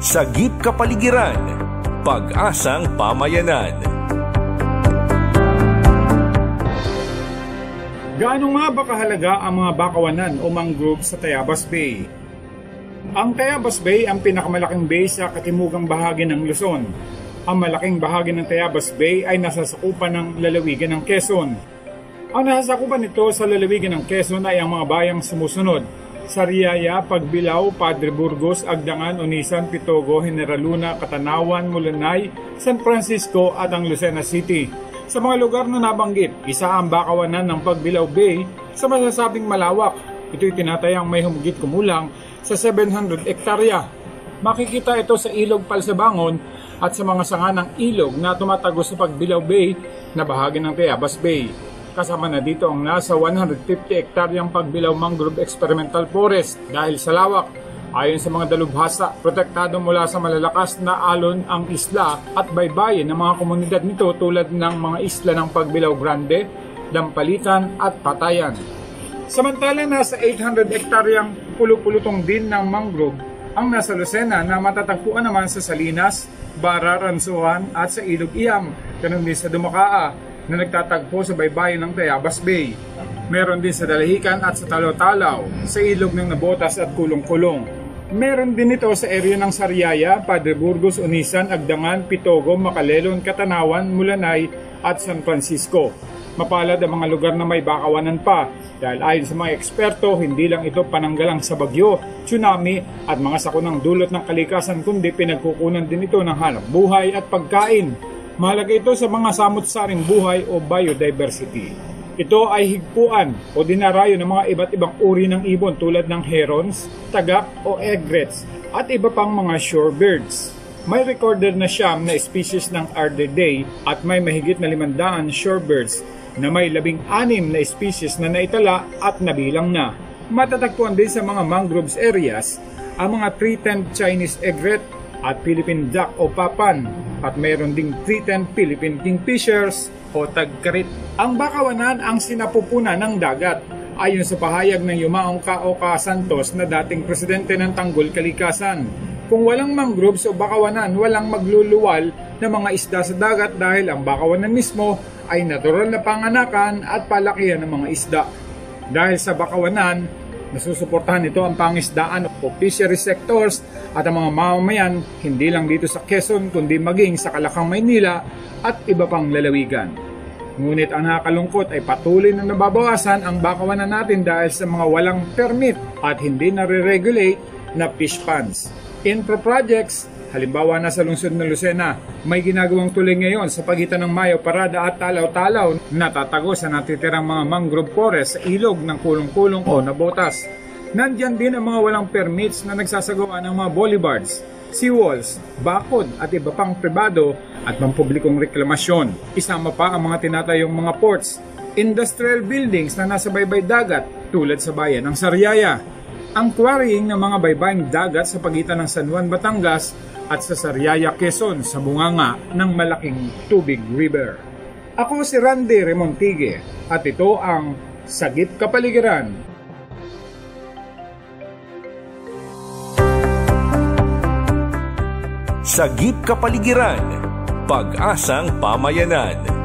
Sagip Kapaligiran, Pag-asang Pamayanan. Gaano nga ba kahalaga ang mga bakawanan o mangrove sa Tayabas Bay? Ang Tayabas Bay ang pinakamalaking bay sa katimugang bahagi ng Luzon. Ang malaking bahagi ng Tayabas Bay ay nasasakupan ng lalawigan ng Quezon. Ang nasasakupan nito sa lalawigan ng Quezon ay ang mga bayang sumusunod: Sariaya, Pagbilao, Padre Burgos, Agdangan, Onisan, Pitogo, General Luna, Katanawan, Mulanay, San Francisco at ang Lucena City. Sa mga lugar na nabanggit, isa ang bakawanan ng Pagbilao Bay sa masasabing malawak. Ito'y tinatayang may humigit kumulang sa 700 hektarya. Makikita ito sa Ilog Palsabangon at sa mga sanga ng ilog na tumatagos sa Pagbilao Bay na bahagi ng Tayabas Bay. Kasama na dito ang nasa 150 hektaryang Pagbilao Mangrove Experimental Forest dahil sa lawak. Ayon sa mga dalubhasa, protektado mula sa malalakas na alon ang isla at baybayin ng mga komunidad nito tulad ng mga isla ng Pagbilao Grande, Dampalitan at Patayan. Samantala nasa 800 hektaryang pulupulutong din ng mangrove ang nasa Lucena na matatagpuan naman sa Salinas, Bara, Ransuan at sa Ilog Iyam, ganun din sa Dumakaa na nagtatagpo sa baybayin ng Tayabas Bay. Meron din sa Dalahican at sa Talaw-Talaw, sa ilog ng Nabotas at Kulong-Kulong. Meron din ito sa area ng Sariaya, Padre Burgos, Onisan, Agdangan, Pitogo, Macalelon, Katanawan, Mulanay at San Francisco. Mapalad ang mga lugar na may bakawanan pa dahil ayon sa mga eksperto, hindi lang ito pananggalang sa bagyo, tsunami at mga sakunang dulot ng kalikasan kundi pinagkukunan din ito ng hanap buhay at pagkain. Mahalaga ito sa mga samot-saring buhay o biodiversity. Ito ay higpuan o dinarayo ng mga iba't ibang uri ng ibon tulad ng herons, tagak o egrets at iba pang mga shorebirds. May recorded na siyam na species ng Ardeidae at may mahigit na 500 shorebirds na may 16 na species na naitala at nabilang na. Matatagpuan din sa mga mangroves areas ang mga tree-tailed Chinese egret at Philippine duck o papan at mayroon ding tree-tailed Philippine kingfishers o tagkarit. Ang bakawanan ang sinapupunan ng dagat ayon sa pahayag ng Yumaong K.O.K. Santos na dating presidente ng Tanggol Kalikasan. Kung walang mangroves o bakawanan, walang magluluwal na mga isda sa dagat dahil ang bakawanan mismo ay natural na panganakan at palakihan ng mga isda. Dahil sa bakawanan, nasusuportahan nito ang pangisdaan o fishery sectors at ang mga mamamayan hindi lang dito sa Quezon kundi maging sa Calacang, Maynila at iba pang lalawigan. Ngunit ang nakakalungkot ay patuloy na nababawasan ang bakawanan natin dahil sa mga walang permit at hindi nare-regulate na fish ponds. Infra projects, halimbawa na sa lungsod ng Lucena, may ginagawang tulay ngayon sa pagitan ng Mayo Parada at Talaw-Talaw na tatago sa natitirang mga mangrove forest sa ilog ng Kulong-Kulong o Nabotas. Nandyan din ang mga walang permits na nagsasagawa ng mga boulevards, seawalls, bakod at iba pang pribado at pampublikong reklamasyon. Isama pa ang mga tinatayong mga ports, industrial buildings na nasa baybay dagat tulad sa bayan ng Sariaya. Ang quarrying ng mga baybaying dagat sa pagitan ng San Juan, Batangas at sa Sariaya, Quezon sa bunganga ng malaking Tubig River. Ako si Randy Remontigue at ito ang Sagip Kapaligiran. Sagip Kapaligiran, Pag-asang Pamayanan.